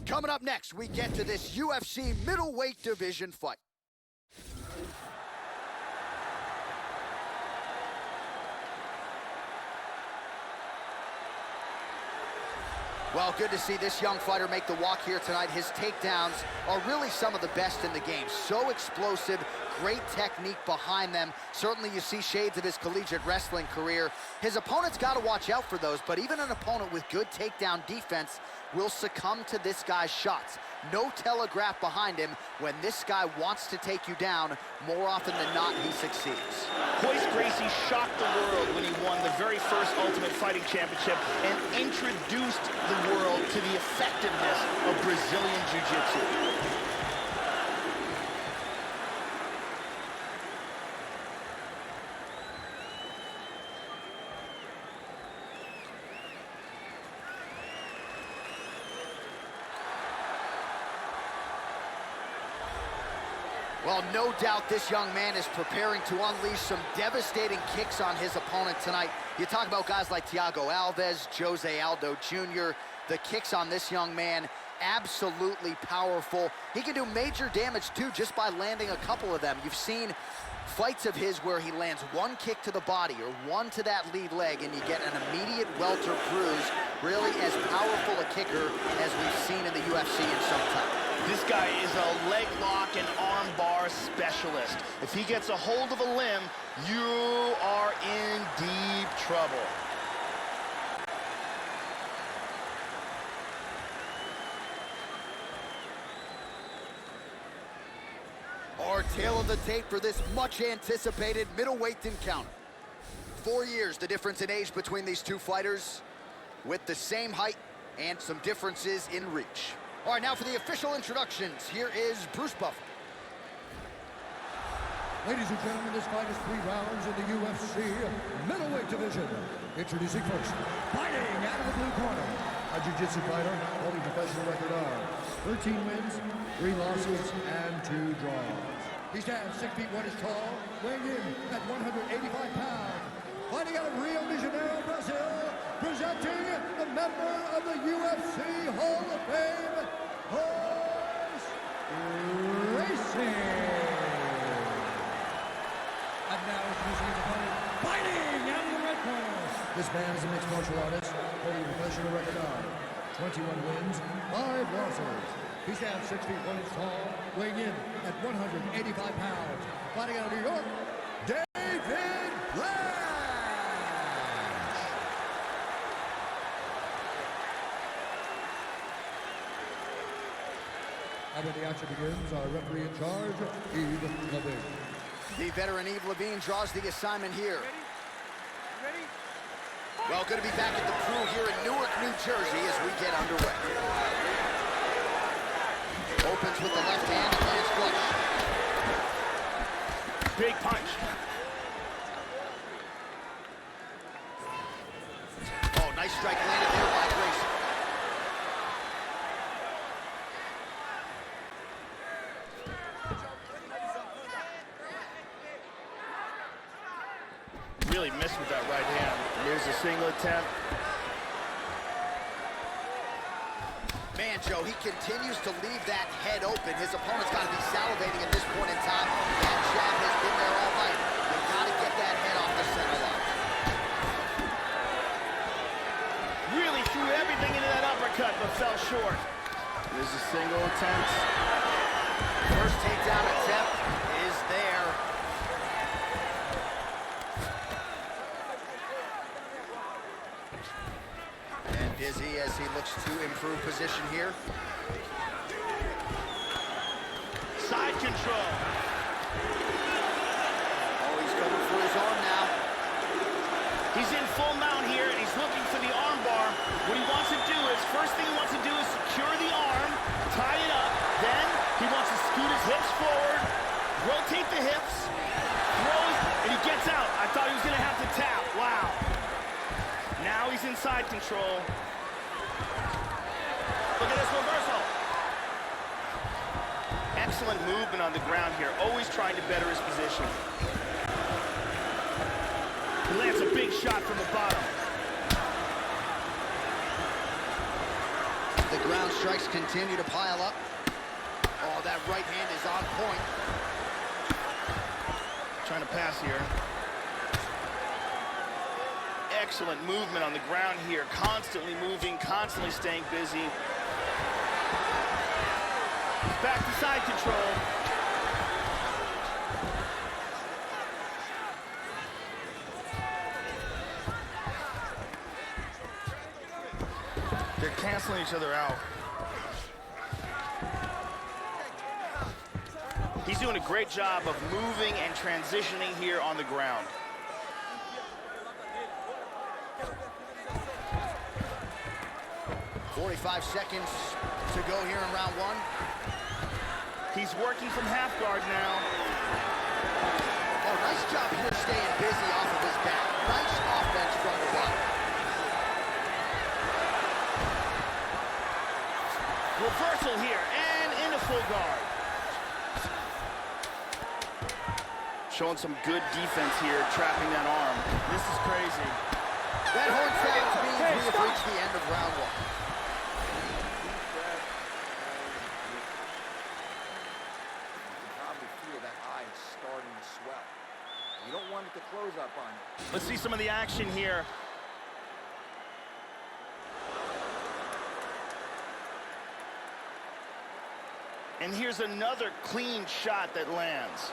Coming up next, we get to this UFC middleweight division fight. Well, good to see this young fighter make the walk here tonight. His takedowns are really some of the best in the game. So explosive, great technique behind them. Certainly you see shades of his collegiate wrestling career. His opponent's got to watch out for those, but even an opponent with good takedown defense will succumb to this guy's shots. No telegraph behind him. When this guy wants to take you down, more often than not, he succeeds. Royce Gracie shocked the world when he won the very first Ultimate Fighting Championship and introduced the world to the effectiveness of Brazilian Jiu-Jitsu. Well, no doubt this young man is preparing to unleash some devastating kicks on his opponent tonight. You talk about guys like Thiago Alves, Jose Aldo Jr. The kicks on this young man, absolutely powerful. He can do major damage, too, just by landing a couple of them. You've seen fights of his where he lands one kick to the body or one to that lead leg, and you get an immediate welter bruise. Really as powerful a kicker as we've seen in the UFC in some time. This guy is a leg lock and arm bar specialist. If he gets a hold of a limb, you are in deep trouble. Our tail of the tape for this much-anticipated middleweight encounter. 4 years, the difference in age between these two fighters, with the same height and some differences in reach. All right, now for the official introductions, here is Bruce Buffer. Ladies and gentlemen, this fight is 3 rounds in the UFC middleweight division. Introducing first, fighting out of the blue corner, a jiu-jitsu fighter holding professional record of 13 wins, 3 losses, and 2 draws. He stands 6 feet 1 inch tall, weighing in at 185 pounds. Fighting out of Rio de Janeiro, Brazil, presenting the member of the UFC Hall of Fame, Royce Gracie. And now introducing his opponent, fighting out of the red corner. This man is a mixed martial artist, holding a professional record of 21 wins, 5 losses. He stands 6 feet 1 inch tall, weighing in at 185 pounds. Fighting out of New York, David Black. And when the action begins, our referee in charge, Yves Levine. The veteran Yves Levine draws the assignment here. Ready? Well, good to be back at the Crew here in Newark, New Jersey as we get underway. Opens with the left hand and lands flush. Big punch. Oh, nice strike landed there by Gracie. Really missed with that right hand. Here's a single attempt. Man, Joe, he continues to leave that head open. His opponent's got to be salivating at this point in time. That jab has been there all night. You've got to get that head off the center line. Really threw everything into that uppercut, but fell short. There's a single attempt. First takedown attempt is there. And dizzy as he looks to improve position here. Side control. Oh, he's coming for his arm now. He's in full mount here, and he's looking for the arm bar. What he wants to do is, first thing he wants to do is secure the arm, tie it up. Then he wants to scoot his hips forward, rotate the hips, throws, and he gets out. I thought he was going to have to tap. Wow. Now he's in side control. Look at this reversal. Excellent movement on the ground here, always trying to better his position. He lands a big shot from the bottom. The Ground strikes continue to pile up. Oh, that right hand is on point. Trying to pass here. Excellent movement on the ground here. Constantly moving, constantly staying busy. Back to side control. They're canceling each other out. He's doing a great job of moving and transitioning here on the ground. "45 seconds to go here in round one." He's working from half guard now. Oh, nice job here staying busy off of his back. Nice offense from the bottom. Reversal here and into full guard. Showing some good defense here, trapping that arm. This is crazy. That horn sounds means we have reached the end of round one. You don't want it to close up on you. Let's see some of the action here. And here's another clean shot that lands.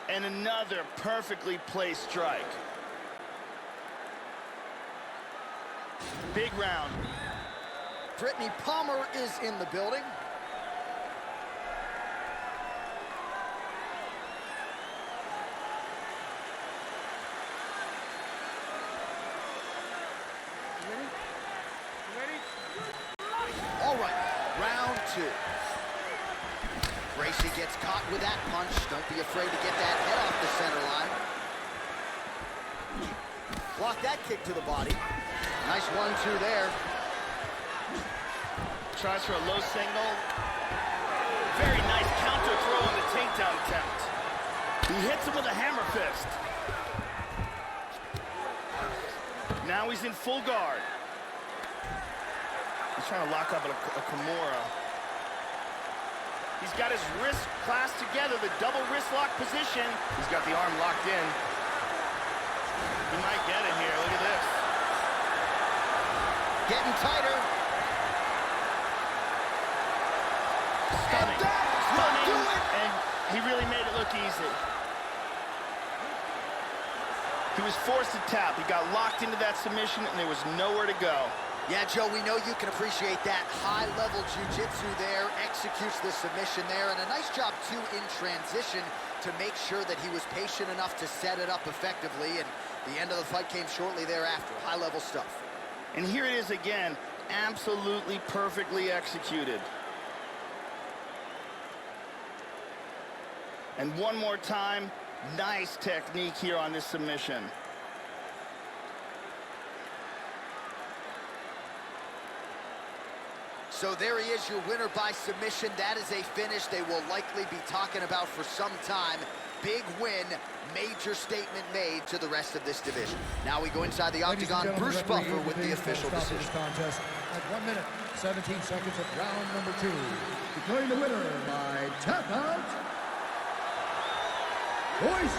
And another perfectly placed strike. Big round. Brittany Palmer is in the building. All right, round two. Gracie gets caught with that punch. Don't be afraid to get that head off the center line. Block that kick to the body. Nice 1-2 there. Tries for a low single. Very nice counter throw on the takedown attempt. He hits him with a hammer fist. Now he's in full guard. He's trying to lock up a Kimura. He's got his wrist clasped together, the double wrist lock position. He's got the arm locked in. He might get it here. Look at this. Getting tighter. Stunning. Stunning. And he really made it look easy. He was forced to tap. He got locked into that submission, and there was nowhere to go. Yeah, Joe, we know you can appreciate that high-level jiu-jitsu there, executes the submission there, and a nice job, too, in transition to make sure that he was patient enough to set it up effectively, and the end of the fight came shortly thereafter. High-level stuff. And here it is again, absolutely perfectly executed. And one more time, nice technique here on this submission. So there he is, your winner by submission. That is a finish they will likely be talking about for some time. Big win, major statement made to the rest of this division. Now we go inside the octagon. Bruce Buffer with the official decision. Contest at 1 minute, 17 seconds of round number 2. Declaring the winner by tap out, Royce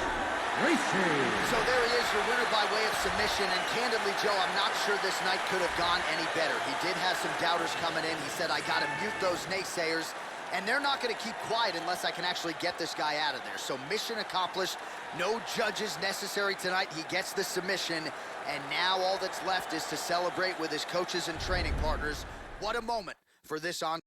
Gracie. So there he is, your winner by way of submission, and candidly, Joe, I'm not sure this night could have gone any better. He did have some doubters coming in. He said, I got to mute those naysayers, and they're not going to keep quiet unless I can actually get this guy out of there. So mission accomplished. No judges necessary tonight. He gets the submission, and now all that's left is to celebrate with his coaches and training partners. What a moment for this on.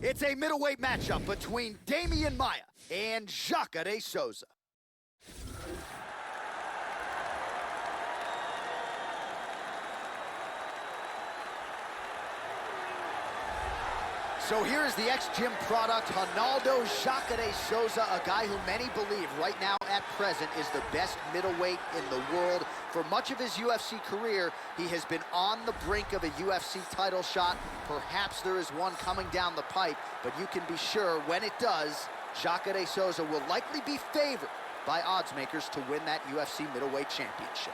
It's a middleweight matchup between Damian Maia and Jacare de Souza. So here is the ex-gym product, Ronaldo Jacare Souza, a guy who many believe right now at present is the best middleweight in the world. For much of his UFC career, he has been on the brink of a UFC title shot. Perhaps there is one coming down the pipe, but you can be sure when it does, Jacare Souza will likely be favored by odds makers to win that UFC middleweight championship.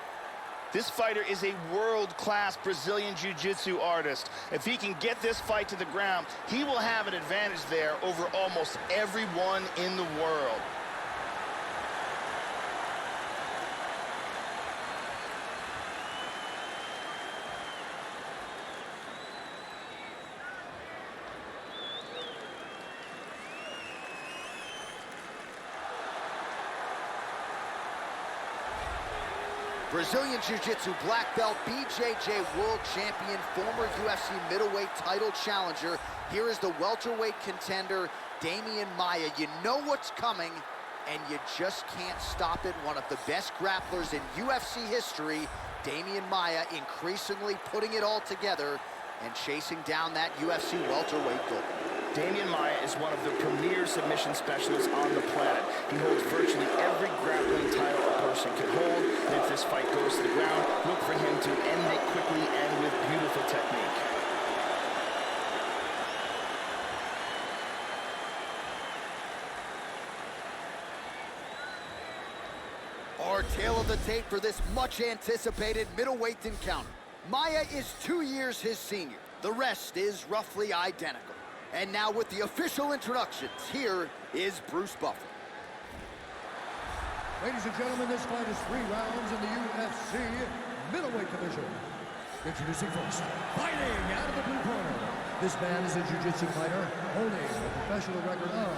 This fighter is a world-class Brazilian jiu-jitsu artist. If he can get this fight to the ground, he will have an advantage there over almost everyone in the world. Brazilian Jiu-Jitsu black belt, BJJ world champion, former UFC middleweight title challenger. Here is the welterweight contender, Demian Maia. You know what's coming, and you just can't stop it. One of the best grapplers in UFC history, Demian Maia, increasingly putting it all together and chasing down that UFC welterweight goal. Demian Maia is one of the premier submission specialists on the planet. He holds virtually every grappling title a person can hold, and if this fight goes to the ground, look for him to end it quickly and with beautiful technique. Our tale of the tape for this much-anticipated middleweight encounter. Maia is 2 years his senior. The rest is roughly identical. And now with the official introductions, here is Bruce Buffer. Ladies and gentlemen, this fight is 3 rounds in the UFC middleweight division. Introducing first, fighting out of the blue corner. This man is a jiu-jitsu fighter, holding a professional record of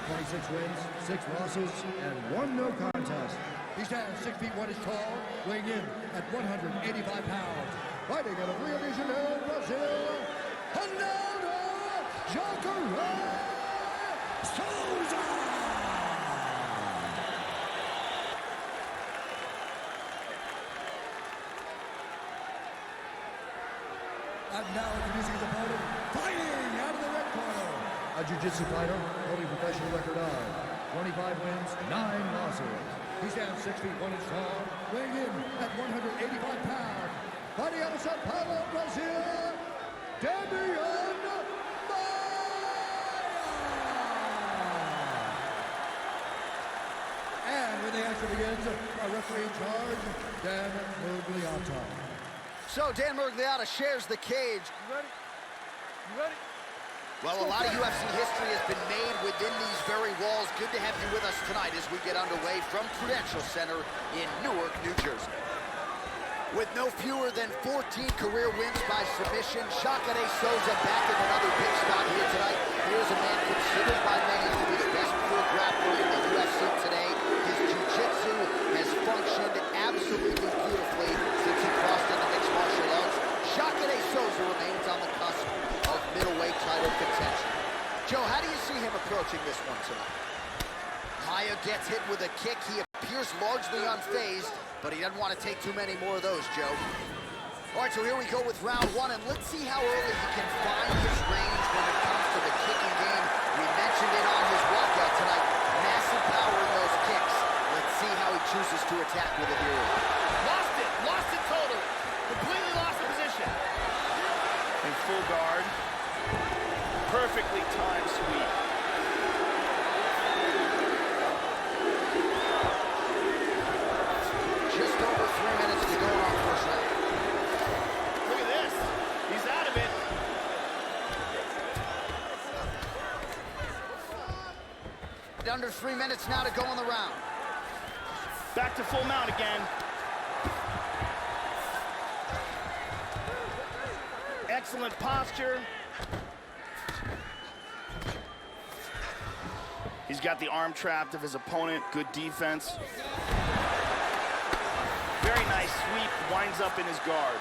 26 wins, 6 losses, and 1 no contest. He stands 6 feet 1 inch tall, weighing in at 185 pounds. Fighting out of Rio de Janeiro, Brazil, Ronaldo Jacare Souza! And now introducing his opponent, fighting out of the red corner. A jiu-jitsu fighter, holding a professional record of 25 wins, 9 losses. He stands 6 feet 1 inch tall, weighing in at 185 pounds. Fighting out of Sao Paulo, Brazil, Demian Maia! And when the action begins, our referee in charge, Dan Murgliata. So Dan Murgliata shares the cage. You ready? You ready? Well, a lot of UFC history has been made within these very walls. Good to have you with us tonight as we get underway from Prudential Center in Newark, New Jersey. With no fewer than 14 career wins by submission, Jacare Souza back in another big spot here tonight. Here's a man considered by many to be the best pure grappler in the UFC today. His jiu-jitsu has functioned absolutely beautifully since he crossed into mixed martial arts. Jacare Souza remains on the cusp of middleweight title contention. Joe, how do you see him approaching this one tonight? Maia gets hit with a kick. He appears largely unfazed, but he doesn't want to take too many more of those, Joe. All right, so here we go with round 1, and let's see how early he can find his range when it comes to the kicking game. We mentioned it on his walkout tonight. Massive power in those kicks. Let's see how he chooses to attack with it here. Lost it totally. Completely lost the position. In full guard. Perfectly timed sweep. Just over 3 minutes to go on first round. Look at this. He's out of it. Under 3 minutes now to go in the round. Back to full mount again. Excellent posture. He's got the arm trapped of his opponent. Good defense. Very nice sweep. Winds up in his guard.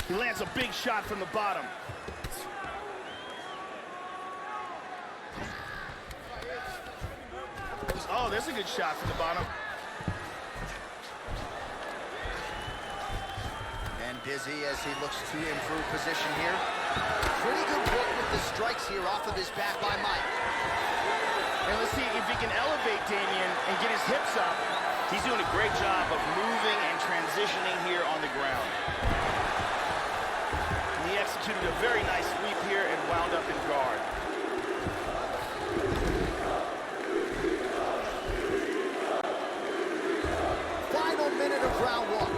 He lands a big shot from the bottom. Oh, there's a good shot from the bottom. And busy as he looks to improve position here. Pretty good work with the strikes here off of his back by Mike. And let's see if he can elevate Damian and get his hips up. He's doing a great job of moving and transitioning here on the ground. And he executed a very nice sweep here and wound up in guard. Final minute of round one.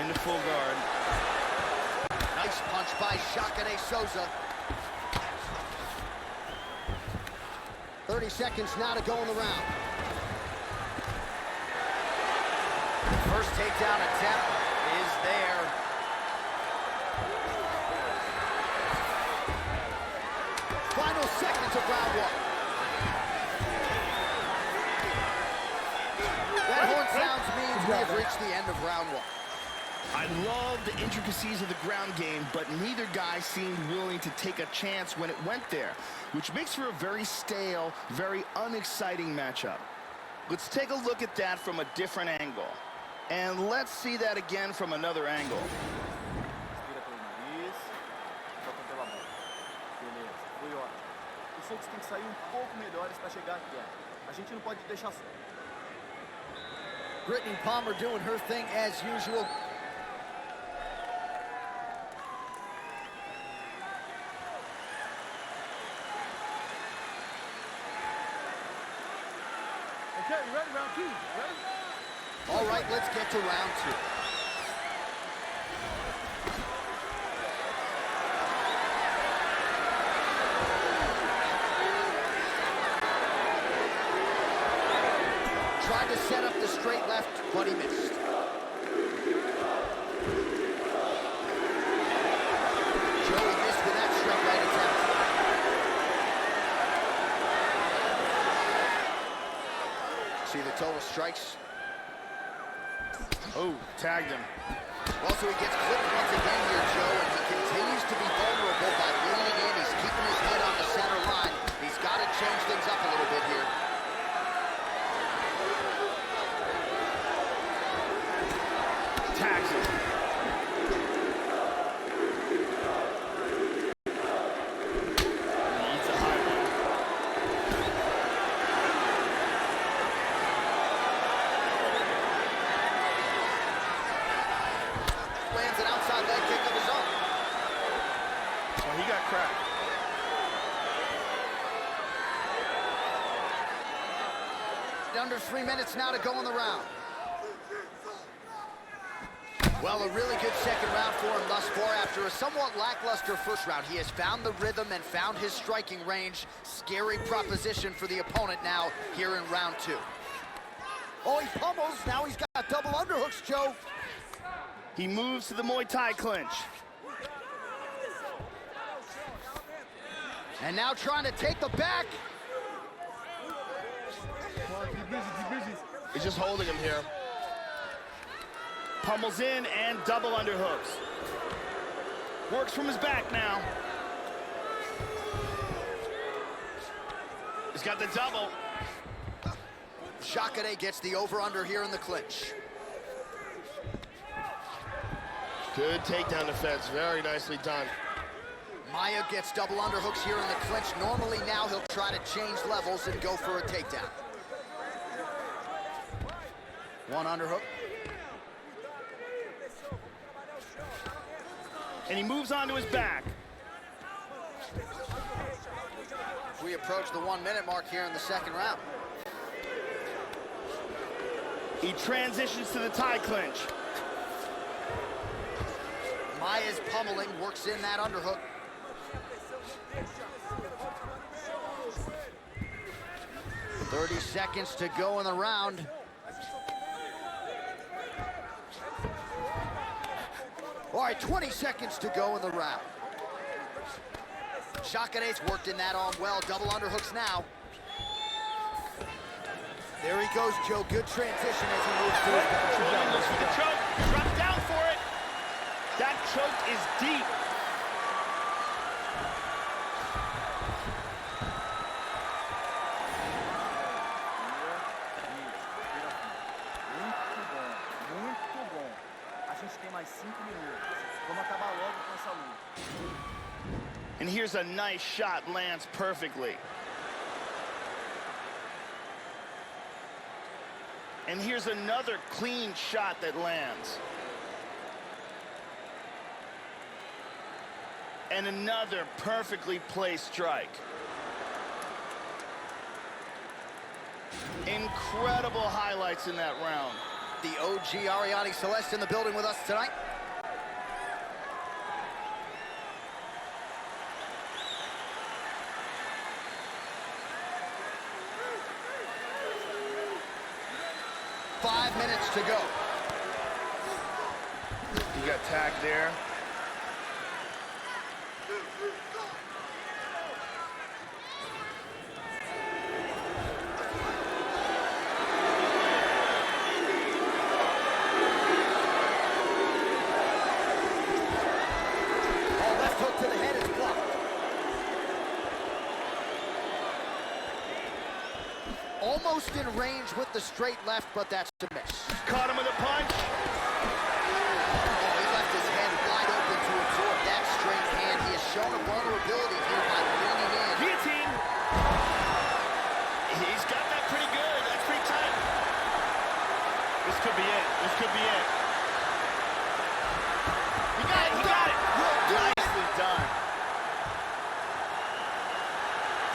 Into full guard. Nice punch by Jacare Souza. 30 seconds now to go in the round. First takedown attempt is there. Final seconds of round one. That horn sounds means we have reached the end of round one. I love the intricacies of the ground game, but neither guy seemed willing to take a chance when it went there, which makes for a very stale, very unexciting matchup. Let's take a look at that from a different angle. And let's see that again from another angle. Respira pelo nariz, toca pela mão. Beleza, foi ótimo. Os socos têm que sair pouco melhores para chegar aqui. A gente não pode deixar... Brittany Palmer doing her thing as usual. Okay, you ready? Round two. Ready? All right, let's get to round two. Tried to set up the straight left, but he missed. Joey missed with that straight right attempt. See the total strikes? Oh, tagged him. Well, so he gets clipped once again here, Joe, and he continues to be vulnerable by leaning in. He's keeping his head on the center line. He's got to change things up a little bit here. Tags him. Needs a high one. Lands an outside leg kick of his own. Well, he got cracked. Under 3 minutes now to go in the round. Well, a really good second round for him thus far. After a somewhat lackluster first round, he has found the rhythm and found his striking range. Scary proposition for the opponent now here in round two. Oh, he pummels. Now he's got double underhooks, Joe. He moves to the Muay Thai clinch. And now trying to take the back. He's just holding him here. Pummels in and double underhooks. Works from his back now. He's got the double. Jacare gets the over-under here in the clinch. Good takedown defense, very nicely done. Maia gets double underhooks here in the clinch. Normally now he'll try to change levels and go for a takedown. One underhook. And he moves on to his back. We approach the 1 minute mark here in the second round. He transitions to the Thai clinch. Maia's pummeling, works in that underhook. "30 seconds to go in the round. All right, 20 seconds to go in the round. Jacare's worked in that arm well. Double underhooks now. There he goes, Joe. Good transition as he moves to his back. Looks for the choke. Drops down for it. That choke is deep. And here's a nice shot, lands perfectly. And here's another clean shot that lands. And another perfectly placed strike. Incredible highlights in that round. The OG Ariane Celeste in the building with us tonight. Five minutes to go. You got tagged there. Almost in range with the straight left, but that's a miss. Caught him with a punch. Oh, he left his head wide open to absorb that straight hand. He has shown a vulnerability here by leaning in. Guillotine. He's got that pretty good. That's pretty tight. This could be it. This could be it. He got it. He got it. Nicely done.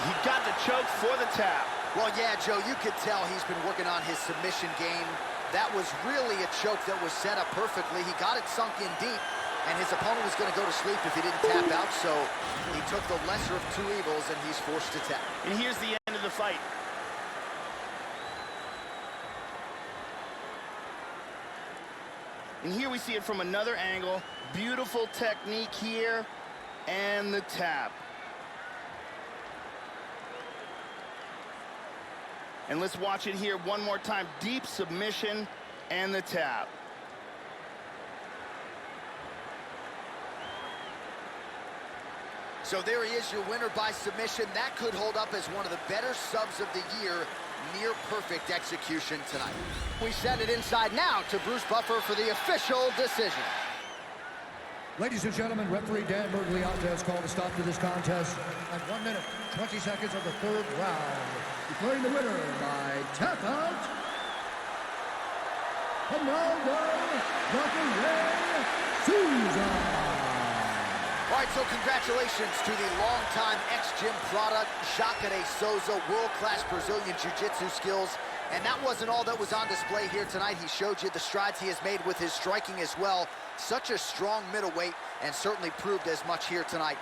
He got the choke for the tap. Well, yeah, Joe, you could tell he's been working on his submission game. That was really a choke that was set up perfectly. He got it sunk in deep, and his opponent was going to go to sleep if he didn't tap out, so he took the lesser of two evils, and he's forced to tap. And here's the end of the fight. And here we see it from another angle. Beautiful technique here, and the tap. And let's watch it here one more time. Deep submission and the tap. So there he is, your winner by submission. That could hold up as one of the better subs of the year. Near perfect execution tonight. We send it inside now to Bruce Buffer for the official decision. Ladies and gentlemen, referee Dan Bergliante has called a stop to this contest at 1 minute, 20 seconds of the third round. Declaring the winner by tap out, All right, so congratulations to the longtime ex-gym product, Jacare Souza, world-class Brazilian jiu-jitsu skills. And that wasn't all that was on display here tonight. He showed you the strides he has made with his striking as well. Such a strong middleweight, and certainly proved as much here tonight.